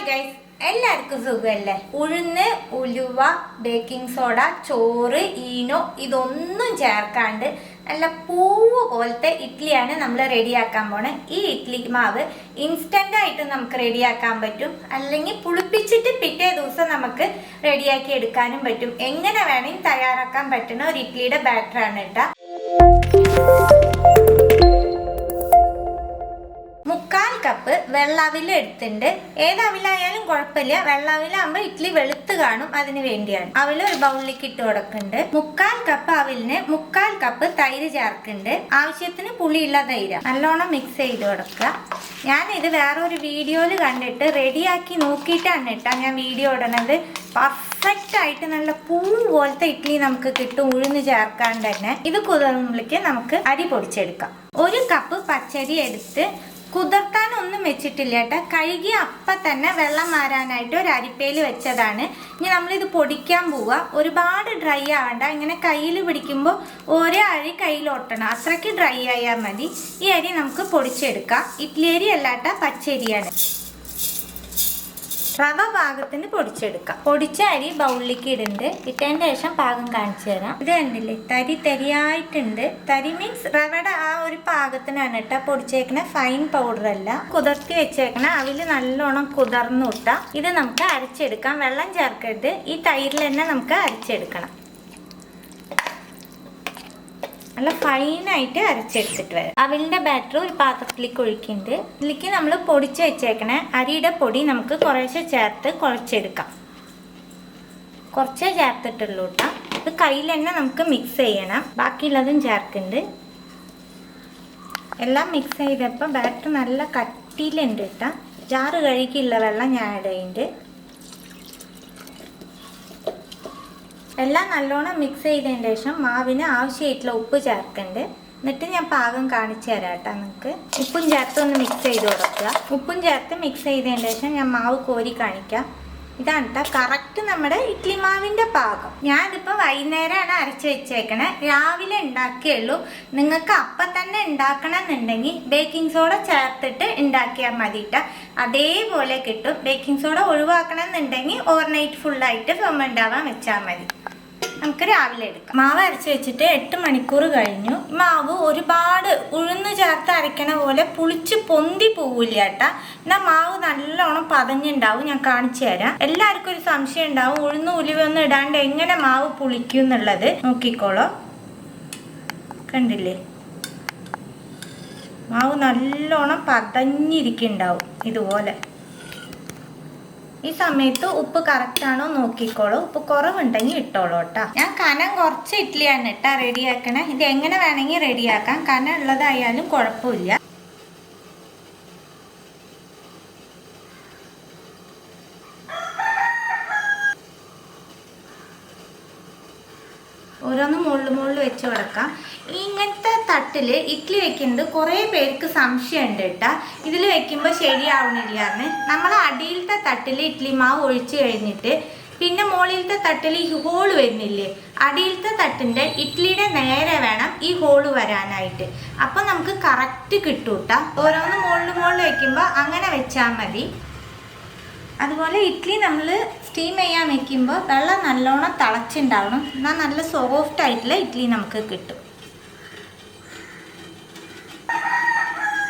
Guys, എല്ലാവർക്കും സുഖമല്ലേ? ഉഴുന്ന്, ഉലുവ, ബേക്കിംഗ് സോഡ, ചോറ്, ഈനോ ഇതൊന്നും ചേർക്കാണ്ട് നല്ല പൂവ് പോലത്തെ ഇഡ്ഡലിയാണ് നമ്മൾ റെഡിയാക്കാൻ പോണേ. ഈ ഇഡ്ഡലി മാവ് ഇൻസ്റ്റന്റ് ആയിട്ട് നമുക്ക് റെഡിയാക്കാൻ പറ്റും, അല്ലെങ്കിൽ പുളിപ്പിച്ചിട്ട് പിറ്റേ ദിവസം നമുക്ക് റെഡിയാക്കി എടുക്കാനും പറ്റും. എങ്ങനെ വേണമെങ്കിൽ തയ്യാറാക്കാൻ പറ്റുന്ന ഒരു ഇഡ്ഡലിയുടെ ബാറ്ററാണ് കേട്ടോ. 3/4 കപ്പ് വെള്ളാവില എടുത്തിട്ടുണ്ട്. ഏത് അവിലായാലും കുഴപ്പമില്ല, വെള്ളാവിലാകുമ്പോൾ ഇഡ്ഡലി വെളുത്ത് കാണും, അതിന് വേണ്ടിയാണ്. അവിൽ ഒരു ബൗളിലേക്ക് ഇട്ട് കൊടുക്കുന്നുണ്ട്. 3/4 കപ്പ് അവിലിന് 3/4 കപ്പ് തൈര് ചേർക്കുന്നുണ്ട്. ആവശ്യത്തിന് പുളിയുള്ള തൈര് നല്ലോണം മിക്സ് ചെയ്ത് കൊടുക്കുക. ഞാൻ ഇത് വേറൊരു വീഡിയോയിൽ കണ്ടിട്ട് റെഡിയാക്കി നോക്കിയിട്ടാണ് കേട്ടോ ഞാൻ വീഡിയോ ഇടണത്. പെർഫെക്റ്റ് ആയിട്ട് നല്ല പൂ പോലത്തെ ഇഡ്ഡലി നമുക്ക് കിട്ടും ഉഴുന്ന് ചേർക്കാണ്ട് തന്നെ. ഇത് കുതിർന്നതിലേക്ക് നമുക്ക് അരി പൊടിച്ചെടുക്കാം. 1 കപ്പ് പച്ചരി എടുത്ത് കുതിർത്താനൊന്നും വെച്ചിട്ടില്ല കേട്ടോ. കഴുകി അപ്പം തന്നെ വെള്ളം മാറാനായിട്ട് ഒരു അരിപ്പയിൽ വെച്ചതാണ്. ഇനി നമ്മളിത് പൊടിക്കാൻ പോവുക. ഒരുപാട് ഡ്രൈ ആവണ്ട, ഇങ്ങനെ കയ്യിൽ പിടിക്കുമ്പോൾ ഓരോ അരി കയ്യിലൊട്ടണം, അത്രയ്ക്ക് ഡ്രൈ ആയാൽ മതി. ഈ അരി നമുക്ക് പൊടിച്ചെടുക്കാം. ഇഡ്ഡലി അരി അല്ലാട്ട പച്ചരിയാണ്. റവ പാകത്തിന് പൊടിച്ചെടുക്കാം. പൊടിച്ച അരി ബൗളിലേക്ക് ഇടുന്നുണ്ട്. ഇട്ടതിന് ശേഷം പാകം കാണിച്ചു തരാം. ഇത് കണ്ടില്ലേ, തരി തരിയായിട്ടുണ്ട്. തരി മീൻസ് റവയുടെ ആ ഒരു പാകത്തിനാണ് കേട്ടോ പൊടിച്ചേക്കണ, ഫൈൻ പൗഡർ അല്ല. കുതിർത്തി വെച്ചേക്കണ അവില് നല്ലോണം കുതിർന്നു വിട്ടാ ഇത് നമുക്ക് അരച്ചെടുക്കാം. വെള്ളം ചേർക്കരുത്, ഈ തൈരിൽ തന്നെ നമുക്ക് അരച്ചെടുക്കണം. നല്ല ഫൈനായിട്ട് അരച്ചെടുത്തിട്ട് വരാം. അവിലിൻ്റെ ബാറ്റർ ഒരു പാത്രത്തിലേക്ക് ഒഴിക്കുന്നുണ്ട്. ഇതിലേക്ക് നമ്മൾ പൊടിച്ച് വെച്ചേക്കണേ അരിയുടെ പൊടി നമുക്ക് കുറേശ്ശെ ചേർത്ത് കുഴച്ചെടുക്കാം. കുറച്ചേ ചേർത്തിട്ടുള്ളൂ കേട്ടോ. ഇത് കയ്യിൽ തന്നെ നമുക്ക് മിക്സ് ചെയ്യണം. ബാക്കിയുള്ളതും ചേർക്കുന്നുണ്ട്. എല്ലാം മിക്സ് ചെയ്തപ്പോൾ ബാറ്റർ നല്ല കട്ടിയിലുണ്ട് കേട്ടോ. ജാറ് കഴുകിയുള്ള വെള്ളം ഞാൻ ആഡ് ചെയ്യുന്നുണ്ട്. എല്ലാം നല്ലോണം മിക്സ് ചെയ്തതിന് ശേഷം മാവിന് ആവശ്യമായിട്ടുള്ള ഉപ്പ് ചേർക്കുന്നുണ്ട്. എന്നിട്ട് ഞാൻ പാകം കാണിച്ചു തരാം കേട്ടോ. നിങ്ങൾക്ക് ഉപ്പും ചേർത്ത് ഒന്ന് മിക്സ് ചെയ്ത് കൊടുക്കുക. ഉപ്പും ചേർത്ത് മിക്സ് ചെയ്തതിന് ശേഷം ഞാൻ മാവ് കോരി കാണിക്കാം. ഇതാണ് കേട്ടോ കറക്റ്റ് നമ്മുടെ ഇഡ്ഡലി മാവിൻ്റെ പാകം. ഞാനിപ്പോൾ വൈകുന്നേരമാണ് അരച്ച് വെച്ചേക്കണേ. രാവിലെ ഉണ്ടാക്കിയുള്ളൂ. നിങ്ങൾക്ക് അപ്പം തന്നെ ഉണ്ടാക്കണം എന്നുണ്ടെങ്കിൽ ബേക്കിംഗ് സോഡ ചേർത്തിട്ട് ഉണ്ടാക്കിയാൽ മതി കേട്ടോ. അതേപോലെ കിട്ടും. ബേക്കിംഗ് സോഡ ഒഴിവാക്കണം എന്നുണ്ടെങ്കിൽ ഓവർനൈറ്റ് ഫുള്ളായിട്ട് ഫെർമെൻ്റ് ആവാൻ വെച്ചാൽ മതി. നമുക്ക് രാവിലെ എടുക്കാം. മാവ് അരച്ച് വെച്ചിട്ട് 8 മണിക്കൂർ കഴിഞ്ഞു. മാവ് ഒരുപാട് ഉഴുന്ന് ചേർത്ത് അരയ്ക്കണ പോലെ പുളിച്ച് പൊന്തി പോവില്ല കേട്ടാ. എന്നാൽ മാവ് നല്ലോണം പതഞ്ഞുണ്ടാവും. ഞാൻ കാണിച്ചു തരാം. എല്ലാവർക്കും ഒരു സംശയം ഉണ്ടാവും, ഉഴുന്ന് ഉലുവൊന്നും ഇടാണ്ട് എങ്ങനെ മാവ് പുളിക്കും എന്നുള്ളത്. നോക്കിക്കോളോ, കണ്ടില്ലേ, മാവ് നല്ലോണം പതഞ്ഞിരിക്കുന്നുണ്ടാവും ഇതുപോലെ. ഈ സമയത്ത് ഉപ്പ് കറക്റ്റാണോ നോക്കിക്കോളൂ. ഉപ്പ് കുറവുണ്ടെങ്കിൽ ഇട്ടോളൂ കേട്ടോ. ഞാൻ കനം കുറച്ച് ഇഡ്ഡലിയാണ് കേട്ടോ റെഡിയാക്കണേ. ഇത് എങ്ങനെ വേണമെങ്കിൽ റെഡിയാക്കാം, കനം ഉള്ളതായാലും കുഴപ്പമില്ല. ഓരോന്ന് മുകളിൽ വെച്ച് കൊടുക്കാം. ഇങ്ങനത്തെ തട്ടിൽ ഇഡ്ഡലി വെക്കുന്നത് കുറേ പേർക്ക് സംശയമുണ്ട് കേട്ടോ. ഇതിൽ വെക്കുമ്പോൾ ശരിയാവണില്ല എന്ന്. നമ്മൾ അടിയിലത്തെ തട്ടിൽ ഇഡ്ഡലി മാവ് ഒഴിച്ച് കഴിഞ്ഞിട്ട് പിന്നെ മുകളിലത്തെ തട്ടിൽ ഈ ഹോള് വരുന്നില്ലേ, അടിയിലത്തെ തട്ടിൻ്റെ ഇഡ്ഡലിയുടെ നേരെ വേണം ഈ ഹോള് വരാനായിട്ട്. അപ്പം നമുക്ക് കറക്റ്റ് കിട്ടും കേട്ടോ. ഓരോന്ന് മുകളിൽ വെക്കുമ്പോൾ അങ്ങനെ വെച്ചാൽ മതി. അതുപോലെ ഇഡ്ഡലി നമ്മൾ സ്റ്റീം ചെയ്യാൻ വെക്കുമ്പോൾ വെള്ളം നല്ലോണം തിളച്ചുണ്ടാവണം. എന്നാൽ നല്ല സോഫ്റ്റ് ആയിട്ടുള്ള ഇഡ്ഡലി നമുക്ക് കിട്ടും.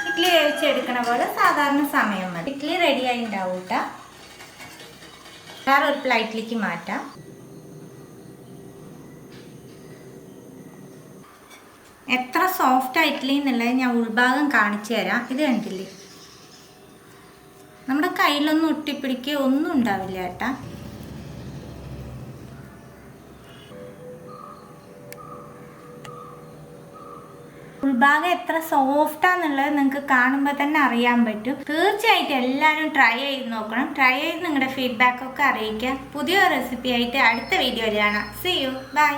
ഇഡ്ഡലി വേവിച്ചെടുക്കണ പോലെ സാധാരണ സമയം മതി. ഇഡ്ഡലി റെഡിയായി ഉണ്ടാവും കേട്ടോ. വേറെ ഒരു പ്ലേറ്റിലേക്ക് മാറ്റാം. എത്ര സോഫ്റ്റ് ആയിട്ടില്ല എന്നുള്ളത് ഞാൻ ഉൾഭാഗം കാണിച്ചു തരാം. ഇത് കണ്ടില്ലേ, നമ്മുടെ കയ്യിലൊന്നും ഒട്ടിപ്പിടിക്കുക ഒന്നും ഉണ്ടാവില്ല കേട്ടാ. ഉൾഭാഗം എത്ര സോഫ്റ്റാന്നുള്ളത് നിങ്ങൾക്ക് കാണുമ്പോൾ തന്നെ അറിയാൻ പറ്റും. തീർച്ചയായിട്ടും എല്ലാവരും ട്രൈ ചെയ്ത് നോക്കണം. ട്രൈ ചെയ്ത് നിങ്ങളുടെ ഫീഡ്ബാക്കൊക്കെ അറിയിക്കുക. പുതിയ റെസിപ്പി ആയിട്ട് അടുത്ത വീഡിയോയിൽ കാണാം. See you, by.